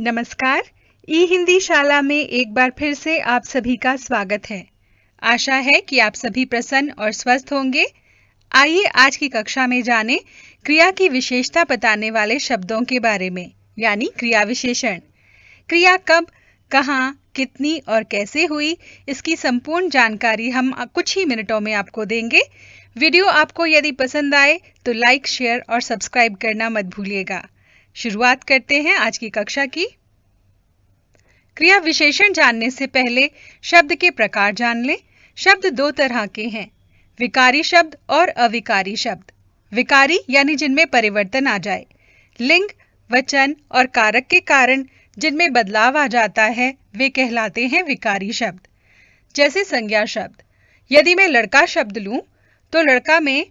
नमस्कार। ई हिंदी शाला में एक बार फिर से आप सभी का स्वागत है। आशा है कि आप सभी प्रसन्न और स्वस्थ होंगे। आइए आज की कक्षा में जानें क्रिया की विशेषता बताने वाले शब्दों के बारे में, यानी क्रिया विशेषण। क्रिया कब, कहाँ, कितनी और कैसे हुई, इसकी संपूर्ण जानकारी हम कुछ ही मिनटों में आपको देंगे। वीडियो आपको यदि पसंद आए तो लाइक, शेयर और सब्सक्राइब करना मत भूलिएगा। शुरुआत करते हैं आज की कक्षा की। क्रिया विशेषण जानने से पहले शब्द के प्रकार जान लें। शब्द दो तरह के हैं, विकारी शब्द और अविकारी शब्द। विकारी यानी जिनमें परिवर्तन आ जाए। लिंग, वचन और कारक के कारण जिनमें बदलाव आ जाता है वे कहलाते हैं विकारी शब्द। जैसे संज्ञा शब्द, यदि मैं लड़का शब्द लूं तो लड़का में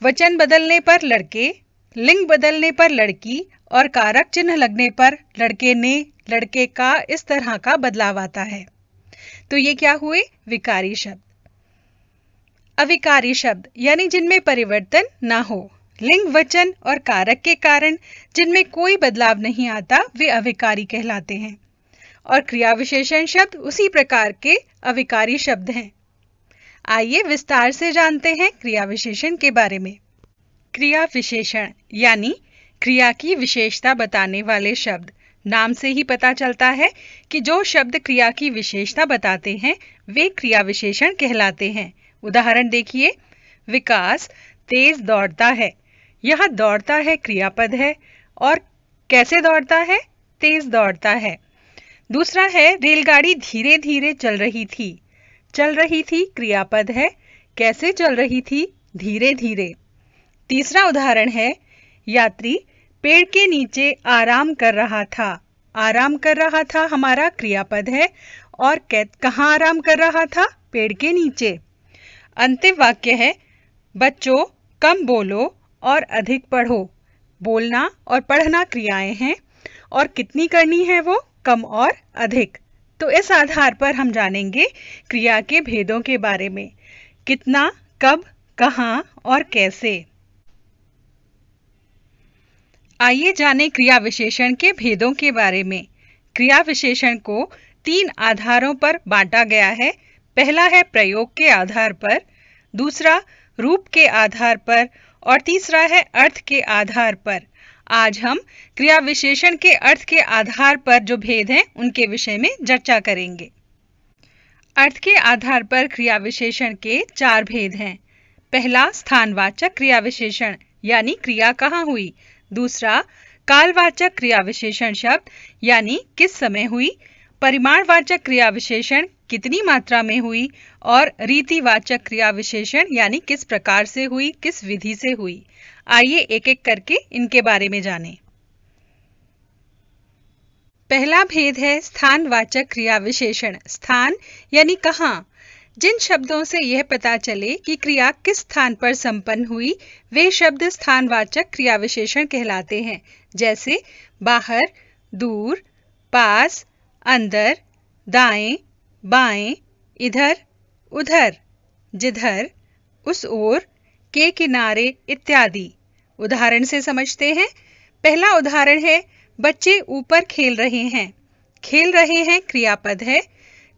वचन बदलने पर लड़के, लिंग बदलने पर लड़की और कारक चिन्ह लगने पर लड़के ने, लड़के का, इस तरह का बदलाव आता है। तो ये क्या हुए? विकारी शब्द। अविकारी शब्द यानी जिनमें परिवर्तन ना हो। लिंग, वचन और कारक के कारण जिनमें कोई बदलाव नहीं आता वे अविकारी कहलाते हैं। और क्रिया विशेषण शब्द उसी प्रकार के अविकारी शब्द हैं। आइए विस्तार से जानते हैं क्रिया विशेषण के बारे में। क्रिया विशेषण यानी क्रिया की विशेषता बताने वाले शब्द। नाम से ही पता चलता है कि जो शब्द क्रिया की विशेषता बताते हैं वे क्रिया विशेषण कहलाते हैं। उदाहरण देखिए, विकास तेज दौड़ता है। यह दौड़ता है क्रियापद है और कैसे दौड़ता है? तेज दौड़ता है। दूसरा है, रेलगाड़ी धीरे धीरे चल रही थी। चल रही थी क्रियापद है, कैसे चल रही थी? धीरे धीरे। तीसरा उदाहरण है, यात्री पेड़ के नीचे आराम कर रहा था। आराम कर रहा था हमारा क्रियापद है और कहाँ आराम कर रहा था? पेड़ के नीचे। अंतिम वाक्य है, बच्चों कम बोलो और अधिक पढ़ो। बोलना और पढ़ना क्रियाएं हैं और कितनी करनी है वो? कम और अधिक। तो इस आधार पर हम जानेंगे क्रिया के भेदों के बारे में। कितना, कब, कहाँ और कैसे। आइए जानें क्रिया विशेषण के भेदों के बारे में। क्रिया विशेषण को 3 आधारों पर बांटा गया है। पहला है प्रयोग के आधार पर, दूसरा रूप के आधार पर और तीसरा है अर्थ के आधार पर। आज हम क्रिया विशेषण के अर्थ के आधार पर जो भेद हैं उनके विषय में चर्चा करेंगे। अर्थ के आधार पर क्रिया विशेषण के 4 भेद हैं। पहला स्थानवाचक क्रिया विशेषण यानी क्रिया कहाँ हुई। दूसरा कालवाचक क्रिया विशेषण शब्द यानी किस समय हुई। परिमाणवाचक क्रिया विशेषण कितनी मात्रा में हुई। और रीतिवाचक क्रिया विशेषण यानी किस प्रकार से हुई, किस विधि से हुई। आइए एक एक करके इनके बारे में जानें। पहला भेद है स्थानवाचक क्रिया विशेषण। स्थान यानी कहाँ। जिन शब्दों से यह पता चले कि क्रिया किस स्थान पर संपन्न हुई वे शब्द स्थानवाचक क्रिया विशेषण कहलाते हैं। जैसे बाहर, दूर, पास, अंदर, दाएं, बाएं, इधर, उधर, जिधर, उस ओर, के किनारे इत्यादि। उदाहरण से समझते हैं। पहला उदाहरण है, बच्चे ऊपर खेल रहे हैं। खेल रहे हैं क्रियापद है।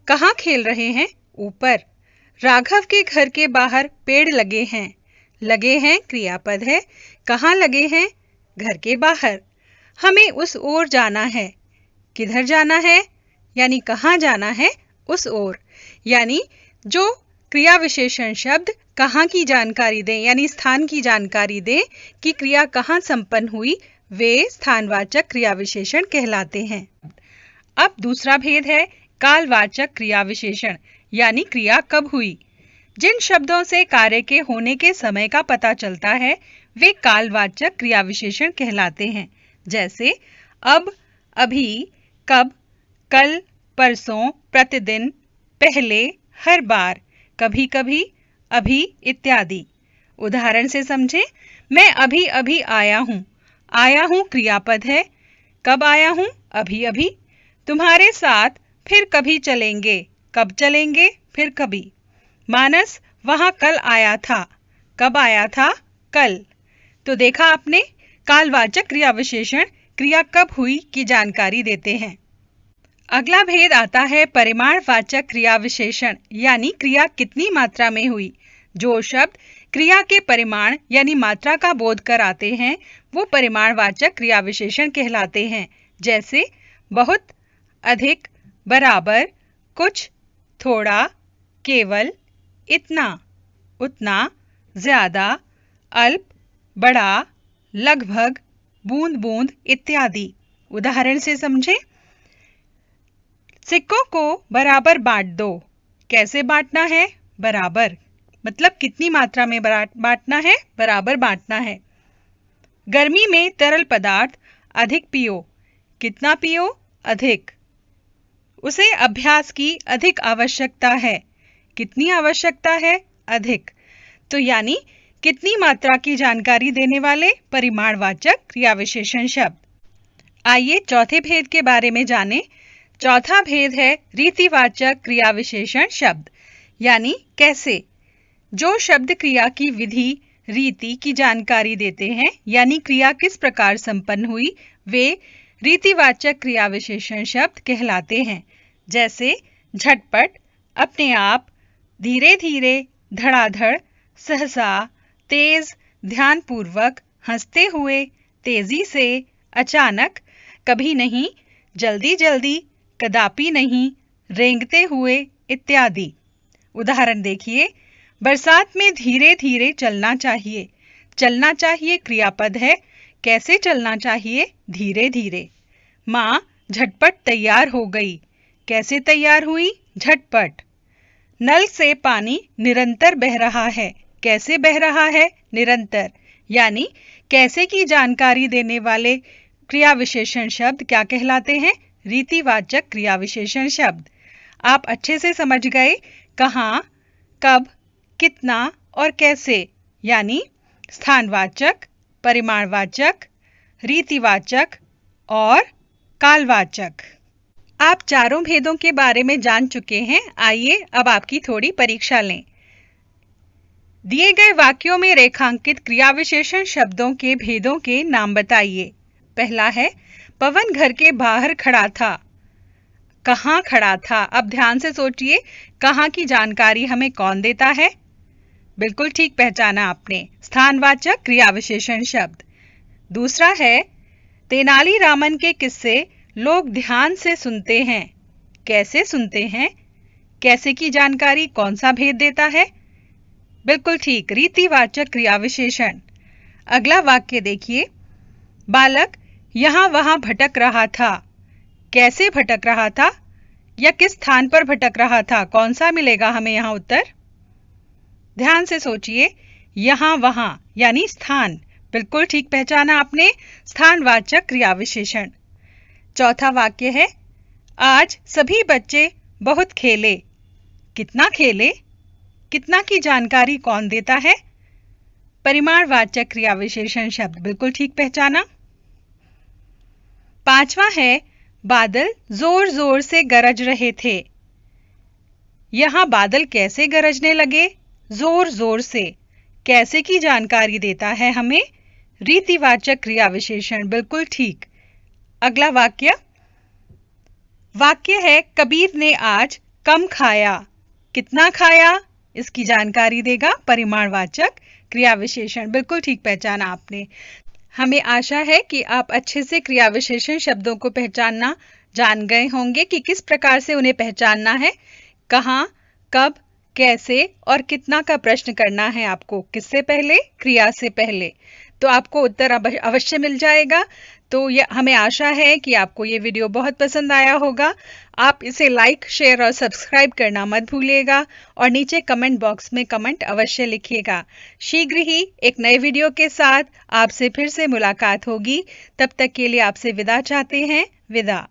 कहाँ खेल रहे हैं? ऊपर। राघव के घर के बाहर पेड़ लगे हैं। लगे हैं क्रियापद है। कहाँ लगे हैं? घर के बाहर। हमें उस ओर जाना है। किधर जाना है? यानी कहाँ जाना है? उस ओर। यानी जो क्रिया विशेषण शब्द कहाँ की जानकारी दें यानी स्थान की जानकारी दें कि क्रिया कहाँ संपन्न हुई वे स्थानवाचक क्रिया विशेषण कहलाते हैं। अब दूसरा भेद है कालवाचक क्रिया विशेषण यानी क्रिया कब हुई। जिन शब्दों से कार्य के होने के समय का पता चलता है वे कालवाचक क्रिया विशेषण कहलाते हैं। जैसे अब, अभी, कब, कल, परसों, प्रतिदिन, पहले, हर बार, कभी कभी, अभी इत्यादि। उदाहरण से समझें। मैं अभी अभी आया हूँ। आया हूँ क्रियापद है। कब आया हूँ? अभी अभी। तुम्हारे साथ फिर कभी चलेंगे। कब चलेंगे? फिर कभी। मानस वहां कल आया था। कब आया था? कल। तो देखा आपने, कालवाचक क्रिया विशेषण क्रिया कब हुई की जानकारी देते हैं। अगला भेद आता है परिमाणवाचक क्रिया विशेषण यानी क्रिया कितनी मात्रा में हुई। जो शब्द क्रिया के परिमाण यानी मात्रा का बोध कराते हैं वो परिमाणवाचक क्रिया विशेषण कहलाते हैं। जैसे बहुत, अधिक, बराबर, कुछ, थोड़ा, केवल, इतना, उतना, ज्यादा, अल्प, बड़ा, लगभग, बूंद बूंद इत्यादि। उदाहरण से समझें। सिक्कों को बराबर बांट दो। कैसे बांटना है? बराबर, मतलब कितनी मात्रा में बांटना है? बराबर बांटना है। गर्मी में तरल पदार्थ अधिक पियो। कितना पियो? अधिक। उसे अभ्यास की अधिक आवश्यकता है। कितनी आवश्यकता है? अधिक। तो यानी कितनी मात्रा की जानकारी देने वाले परिमाणवाचक क्रिया विशेषण शब्द। आइए चौथे भेद के बारे में जानें। चौथा भेद है रीतिवाचक क्रिया विशेषण शब्द यानी कैसे। जो शब्द क्रिया की विधि, रीति की जानकारी देते हैं यानी क्रिया किस प्रकार संपन्न हुई वे रीतिवाचक क्रिया विशेषण शब्द कहलाते हैं। जैसे झटपट, अपने आप, धीरे धीरे, धड़ाधड़, सहसा, तेज, ध्यानपूर्वक, हंसते हुए, तेजी से, अचानक, कभी नहीं, जल्दी जल्दी, कदापि नहीं, रेंगते हुए इत्यादि। उदाहरण देखिए। बरसात में धीरे धीरे चलना चाहिए। चलना चाहिए क्रियापद है। कैसे चलना चाहिए? धीरे धीरे। माँ झटपट तैयार हो गई। कैसे तैयार हुई? झटपट। नल से पानी निरंतर बह रहा है। कैसे बह रहा है? निरंतर। यानी कैसे की जानकारी देने वाले क्रिया विशेषण शब्द क्या कहलाते हैं? रीतिवाचक क्रिया विशेषण शब्द। आप अच्छे से समझ गए कहाँ, कब, कितना और कैसे यानी स्थानवाचक, परिमाणवाचक, रीतिवाचक और कालवाचक। आप चारों भेदों के बारे में जान चुके हैं। आइए अब आपकी थोड़ी परीक्षा लें। दिए गए वाक्यों में रेखांकित क्रिया विशेषण शब्दों के भेदों के नाम बताइए। पहला है पवन घर के बाहर खड़ा था। कहाँ खड़ा था? अब ध्यान से सोचिए, कहाँ की जानकारी हमें कौन देता है? बिल्कुल ठीक पहचाना आपने, स्थानवाचक क्रिया विशेषण शब्द। दूसरा है तेनालीरामन के किस्से लोग ध्यान से सुनते हैं। कैसे सुनते हैं? कैसे की जानकारी कौन सा भेद देता है? बिल्कुल ठीक, रीतिवाचक क्रिया विशेषण। अगला वाक्य देखिए। बालक यहाँ वहां भटक रहा था। कैसे भटक रहा था या किस स्थान पर भटक रहा था? कौन सा मिलेगा हमें यहाँ उत्तर? ध्यान से सोचिए। यहाँ वहां यानी स्थान। बिल्कुल ठीक पहचाना आपने, स्थानवाचक क्रिया विशेषण। चौथा वाक्य है आज सभी बच्चे बहुत खेले। कितना खेले? कितना की जानकारी कौन देता है? परिमाणवाचक क्रिया विशेषण शब्द। बिल्कुल ठीक पहचाना। पांचवा है बादल जोर जोर से गरज रहे थे। यहाँ बादल कैसे गरजने लगे? जोर जोर से। कैसे की जानकारी देता है हमें? रीतिवाचक क्रिया विशेषण। बिल्कुल ठीक। अगला वाक्य है कबीर ने आज कम खाया। कितना खाया? इसकी जानकारी देगा परिमाणवाचक क्रिया विशेषण। बिल्कुल ठीक पहचाना आपने। हमें आशा है कि आप अच्छे से क्रिया विशेषण शब्दों को पहचानना जान गए होंगे कि किस प्रकार से उन्हें पहचानना है। कहाँ, कब, कैसे और कितना का प्रश्न करना है आपको। किससे पहले? क्रिया से पहले। तो आपको उत्तर अवश्य मिल जाएगा। तो हमें आशा है कि आपको ये वीडियो बहुत पसंद आया होगा। आप इसे लाइक, शेयर और सब्सक्राइब करना मत भूलिएगा और नीचे कमेंट बॉक्स में कमेंट अवश्य लिखिएगा। शीघ्र ही एक नए वीडियो के साथ आपसे फिर से मुलाकात होगी। तब तक के लिए आपसे विदा चाहते हैं। विदा।